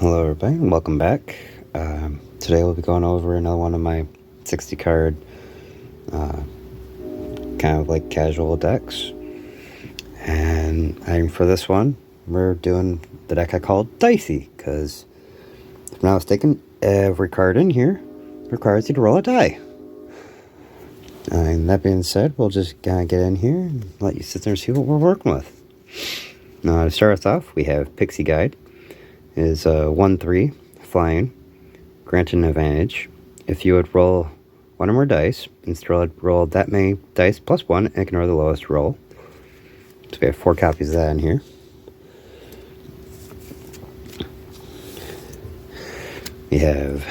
Hello everybody and welcome back. Today we'll be going over another one of my 60 card kind of like casual decks. And for this one, we're doing the deck I called Dicey, because if I'm not mistaken, every card in here requires you to roll a die. And that being said, we'll just kind of get in here and let you sit there and see what we're working with. Now to start us off, we have Pixie Guide. It is a 1/3 flying, grant an advantage. If you would roll one or more dice, instead roll that many dice plus one and ignore the lowest roll. So we have 4 copies of that in here. We have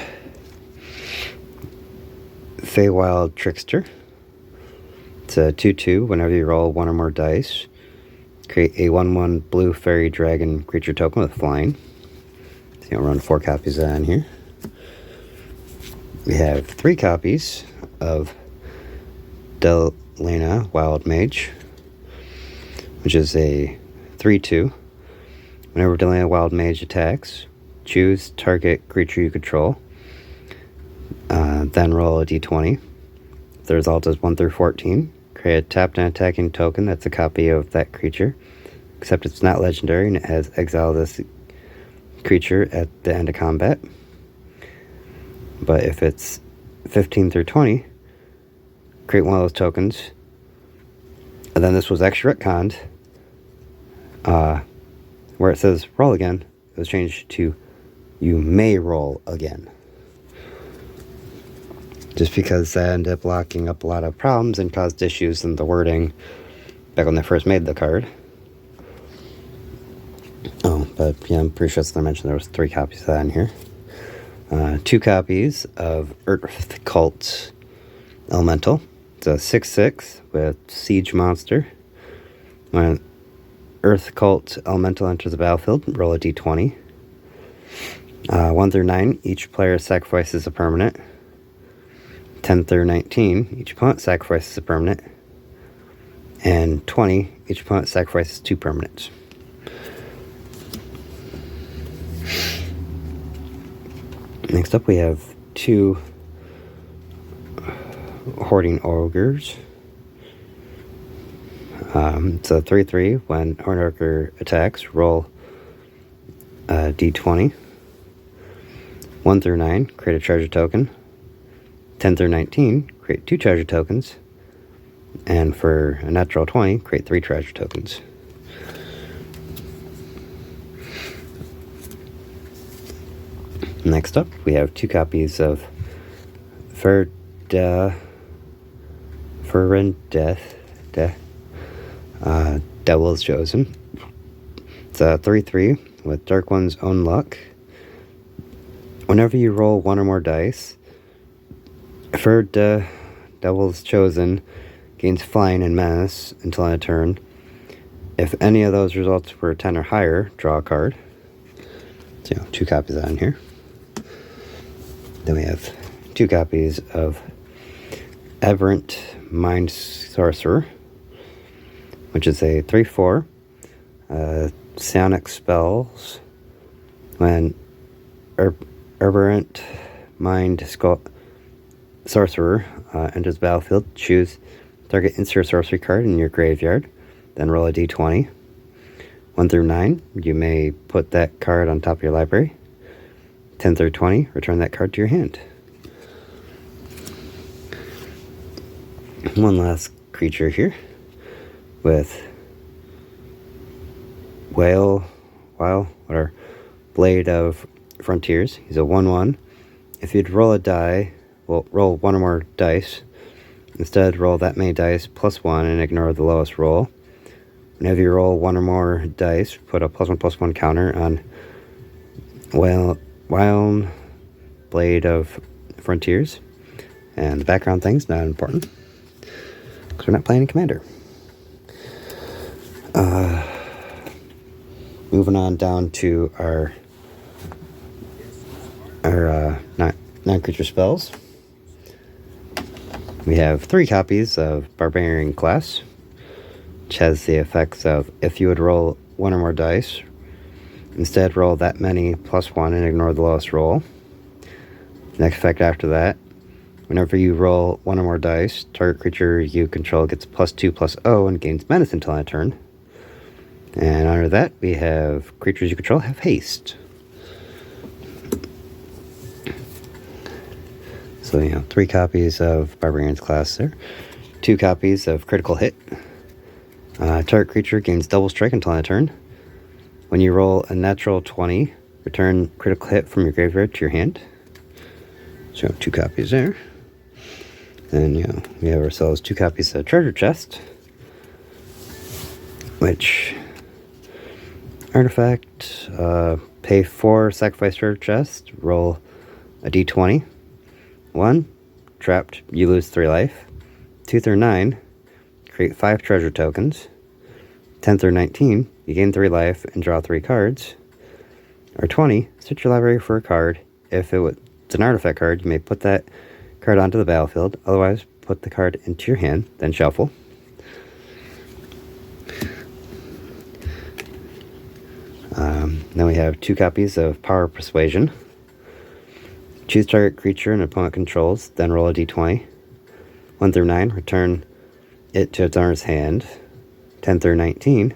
Feywild Trickster. It's a 2/2. Whenever you roll one or more dice, create a 1/1 blue fairy dragon creature token with flying. So you'll run 4 copies of that in here. We have 3 copies of Delana Wild Mage, which is a 3/2. Whenever Delana Wild Mage attacks, choose target creature you control, then roll a d20. The result is 1 through 14. Create a tapped and attacking token that's a copy of that creature, except it's not legendary and it has exile this creature at the end of combat. But if it's 15 through 20, create one of those tokens. And then this was extra retconned. Where it says roll again, it was changed to you may roll again. Just because that ended up locking up a lot of problems and caused issues in the wording back when they first made the card. Oh, but yeah, I'm pretty sure as I mentioned there was 3 copies of that in here. 2 copies of Earth Cult Elemental. It's a 6/6 with Siege Monster. When Earth Cult Elemental enters the battlefield, roll a d20. 1 through 9, each player sacrifices a permanent. 10 through 19, each opponent sacrifices a permanent. And 20, each opponent sacrifices 2 permanents. Next up, we have 2 Hoarding Ogres. It's a 3/3. When Hoarding Ogre attacks, roll a d20. 1 through 9, create a treasure token. 10 through 19, create 2 treasure tokens. And for a natural 20, create 3 treasure tokens. Next up, we have 2 copies of Devil's Chosen. It's a 3/3 with Dark One's Own Luck. Whenever you roll 1 or more dice, Devil's Chosen gains flying and menace until end of turn. If any of those results were 10 or higher, draw a card. So 2 copies of that in here. Then we have 2 copies of Aberrant Mind Sorcerer, which is a 3/4. Psionic spells. When Aberrant Mind Sorcerer enters the battlefield, choose target insert sorcery card in your graveyard, then roll a d20. 1 through 9, you may put that card on top of your library. 10 through 20, return that card to your hand. One last creature here with Blade of Frontiers. He's a 1/1. If you'd roll a die, roll 1 or more dice. Instead, roll that many dice plus 1 and ignore the lowest roll. Whenever you roll 1 or more dice, put a +1/+1 counter on Wild Blade of Frontiers. And the background thing's not important, because we're not playing a commander. Moving on down to our non-creature spells. We have 3 copies of Barbarian Class, which has the effects of if you would roll 1 or more dice, Instead, roll that many +1 and ignore the lowest roll. Next effect after that, whenever you roll one or more dice, target creature you control gets +2/+0 and gains menace until end of turn. And under that, we have creatures you control have haste. So, 3 copies of Barbarian's Class there. 2 copies of Critical Hit. Target creature gains double strike until end of turn. When you roll a natural 20, return Critical Hit from your graveyard to your hand. So 2 copies there. Then, we have ourselves 2 copies of Treasure Chest, which artifact, pay 4 sacrifice Treasure Chest, roll a d20. 1, trapped, you lose 3 life. 2 through 9, create 5 treasure tokens. 10 through 19, you gain 3 life and draw 3 cards. Or 20, search your library for a card. If it's an artifact card, you may put that card onto the battlefield. Otherwise, put the card into your hand, then shuffle. Then we have 2 copies of Power Persuasion. Choose target creature an opponent controls, then roll a d20. 1 through 9, return it to its owner's hand. 10 through 19,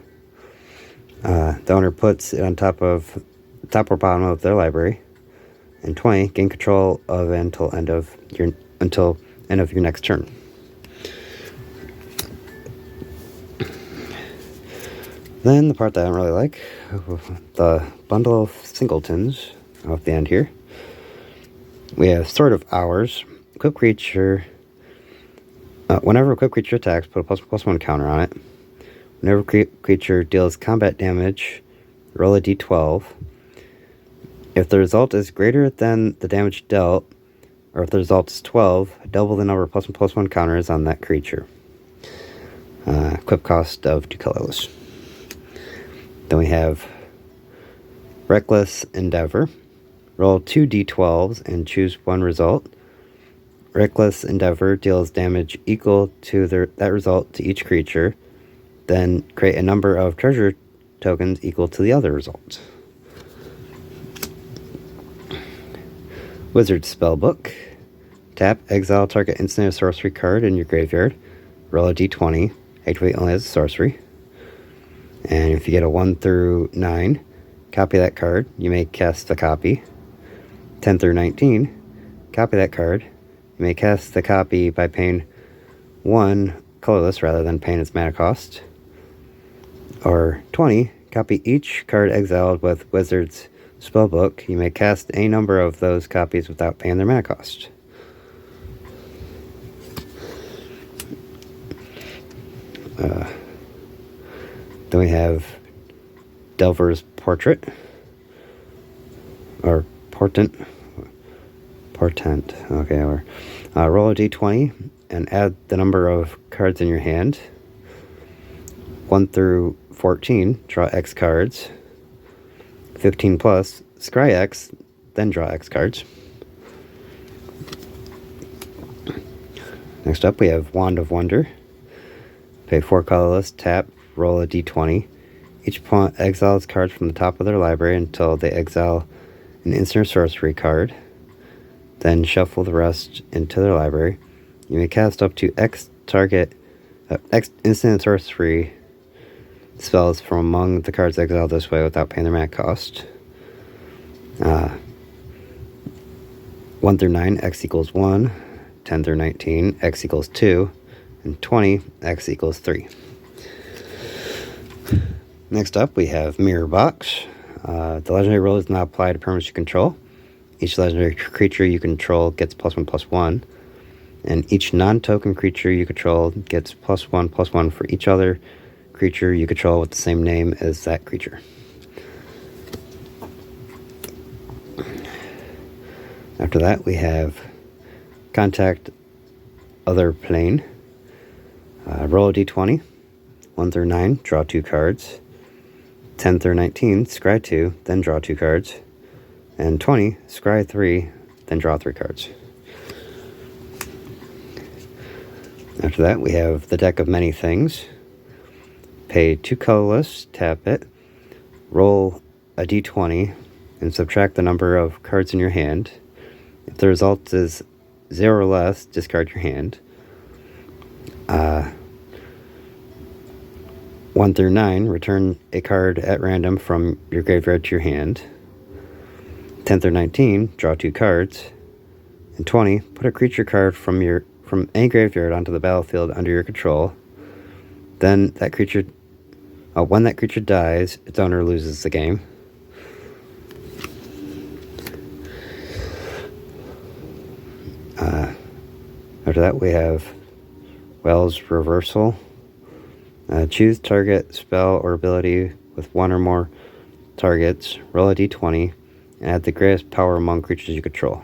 the owner puts it on top or bottom of their library. And 20, gain control of it until end of your next turn. Then the part that I don't really like, the bundle of singletons off the end here. We have Sword of Hours. Equip creature. Whenever a equipped creature attacks, put a +1 counter on it. Whenever creature deals combat damage, roll a d12. If the result is greater than the damage dealt, or if the result is 12, double the number of +1/+1 counters on that creature. Equip cost of 2 colorless. Then we have Reckless Endeavor. Roll 2 d12s and choose 1 result. Reckless Endeavor deals damage equal to that result to each creature. Then create a number of treasure tokens equal to the other result. Wizard Spellbook. Tap, exile target instant or sorcery card in your graveyard. Roll a d20. Activate only as a sorcery. And if you get a 1 through 9, copy that card. You may cast the copy. 10 through 19, copy that card. You may cast the copy by paying 1 colorless rather than paying its mana cost. Or 20, copy each card exiled with Wizard's Spellbook. You may cast any number of those copies without paying their mana cost. Then we have Delver's Portrait. Or Portent. Okay, or roll a d20 and add the number of cards in your hand. 1 through 14, draw X cards. 15 plus, scry X, then draw X cards. Next up, we have Wand of Wonder. Pay 4 colorless, tap, roll a d20. Each opponent exiles cards from the top of their library until they exile an instant or sorcery card. Then shuffle the rest into their library. You may cast up to X instant and sorcery spells from among the cards exiled this way without paying their mana cost. 1 through 9, X equals 1. 10 through 19, X equals 2. And 20, X equals 3. Next up, we have Mirror Box. The legendary rule does not apply to permanents you control. Each legendary creature you control gets +1/+1, and each non-token creature you control gets +1/+1 for each other creature you control with the same name as that creature. After that, we have Contact Other Plane. Roll a d20. 1 through 9, draw 2 cards. 10 through 19, scry 2, then draw 2 cards. And 20, scry 3, then draw 3 cards. After that, we have the Deck of Many Things. Pay 2 colorless, tap it. Roll a d20 and subtract the number of cards in your hand. If the result is 0 or less, discard your hand. 1 through 9, return a card at random from your graveyard to your hand. 10 through 19, draw 2 cards. And 20, put a creature card from any graveyard onto the battlefield under your control. Then that creature, when that creature dies, its owner loses the game. After that, we have Wells Reversal. Choose target spell or ability with one or more targets, roll a d20, and add the greatest power among creatures you control.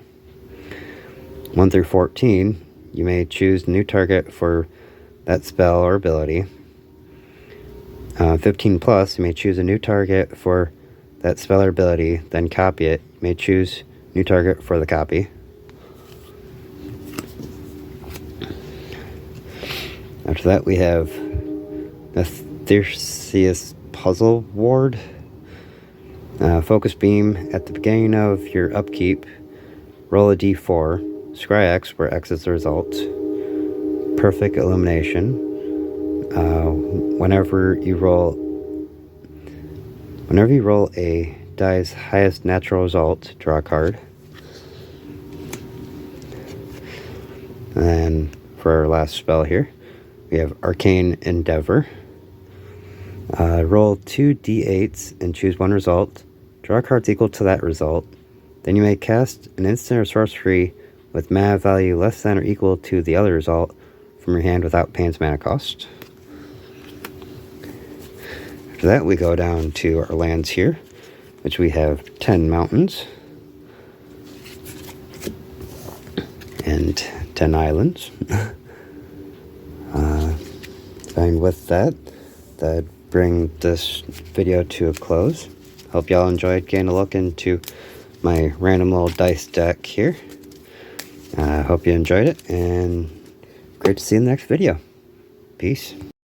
1 through 14, you may choose a new target for that spell or ability. 15 plus, you may choose a new target for that spell or ability, then copy it. You may choose new target for the copy. After that, we have the Theseus Puzzle Ward. Focus Beam. At the beginning of your upkeep, roll a d4. Scry X, where X is the result. Perfect Illumination. Whenever you roll a die's highest natural result, draw a card. And then for our last spell here, we have Arcane Endeavor. Roll 2 d8s and choose one result. Draw cards equal to that result. Then you may cast an instant or sorcery with mana value less than or equal to the other result from your hand without paying its mana cost. After that, we go down to our lands here, which we have 10 mountains and 10 islands. And with that bring this video to a close. Hope y'all enjoyed getting a look into my random little dice deck here. Hope you enjoyed it, and great to see you in the next video. Peace.